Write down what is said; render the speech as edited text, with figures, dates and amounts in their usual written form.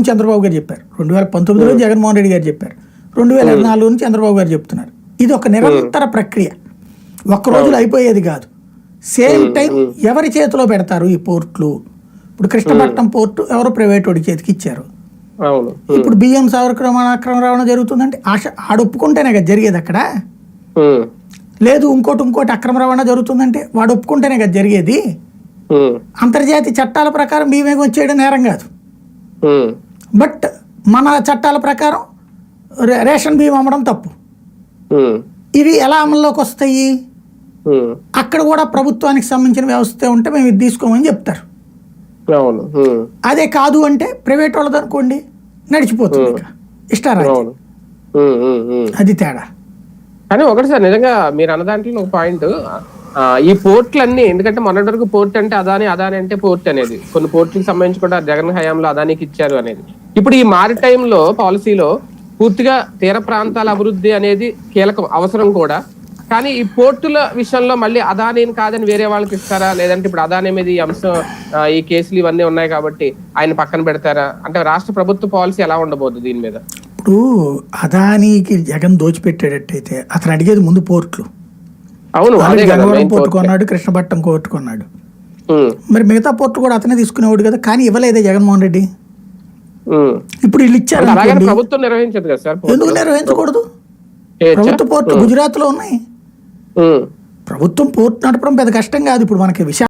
చంద్రబాబు గారు చెప్పారు, 2019లో జగన్మోహన్ రెడ్డి గారు చెప్పారు, 2024 నుంచి చంద్రబాబు గారు చెప్తున్నారు. ఇది ఒక నిరంతర ప్రక్రియ, ఒక్క రోజులో అయిపోయేది కాదు. సేమ్ టైం ఎవరి చేతిలో పెడతారు ఈ పోర్ట్లు? ఇప్పుడు కృష్ణపట్నం పోర్టు ఎవరో ప్రైవేట్ వాడి చేతికి ఇచ్చారు. ఇప్పుడు బియ్యం అక్రమ రవాణా జరుగుతుందంటే ఆడొప్పుకుంటేనే కదా జరిగేది అక్కడ. లేదు ఇంకోటి అక్రమ రవాణా జరుగుతుందంటే వాడు ఒప్పుకుంటేనే కదా జరిగేది. అంతర్జాతీయ చట్టాల ప్రకారం బియ్యం వచ్చేయడం నేరం కాదు. బట్ మన చట్టాల ప్రకారం రేషన్ బియ్యం అమ్మడం తప్పు. ఇవి ఎలా అమల్లోకి వస్తాయి? అక్కడ కూడా ప్రభుత్వానికి సంబంధించిన వ్యవస్థ ఉంటే మేము ఇది తీసుకోమని చెప్తారు. అదే కాదు అంటే ప్రైవేట్ వాళ్ళది అనుకోండి, నడిచిపోతుంది ఇష్టారాజ్యం. అది తేడా. కానీ ఒకటి సార్, నిజంగా మీరు అన్న దాంట్లో ఒక పాయింట్, ఈ పోర్టులన్నీ, ఎందుకంటే మొన్నటి వరకు పోర్ట్ అంటే అదాని అంటే పోర్ట్ అనేది, కొన్ని పోర్టులకు సంబంధించి కూడా జగన్ హయాంలో అదానికి ఇచ్చారు అనేది. ఇప్పుడు ఈ మారిటైమ్ లో పాలసీలో పూర్తిగా తీర ప్రాంతాల అభివృద్ధి అనేది కీలకం, అవసరం కూడా. కానీ ఈ పోర్టుల విషయంలో మళ్ళీ అదాని కాదని వేరే వాళ్ళకి ఇస్తారా? లేదంటే ఇప్పుడు అదాని మీద ఈ అంశం, ఈ కేసులు ఇవన్నీ ఉన్నాయి కాబట్టి ఆయన పక్కన పెడతారా? అంటే రాష్ట్ర ప్రభుత్వ పాలసీ ఎలా ఉండబోతుంది దీని మీద? ఇప్పుడు అదానికి జగన్ దోచిపెట్టేటట్టయితే అతను అడిగేది ముందు పోర్ట్లు. అవును, గంగవరం పోర్టు కొన్నాడు, కృష్ణపట్నం పోర్టు కొన్నాడు, మరి మిగతా పోర్టు కూడా అతనే తీసుకునేవాడు కదా. కానీ ఇవ్వలేదే జగన్మోహన్ రెడ్డి. ఇప్పుడు వీళ్ళు ఇచ్చారు, ప్రభుత్వం నిర్వహించదు కదా సార్. ఎందుకు నిర్వహించకూడదు? ప్రభుత్వ పోర్టు గుజరాత్ లో ఉన్నాయి. ప్రభుత్వం పోర్టు నడపడం పెద్ద కష్టం కాదు. ఇప్పుడు మనకి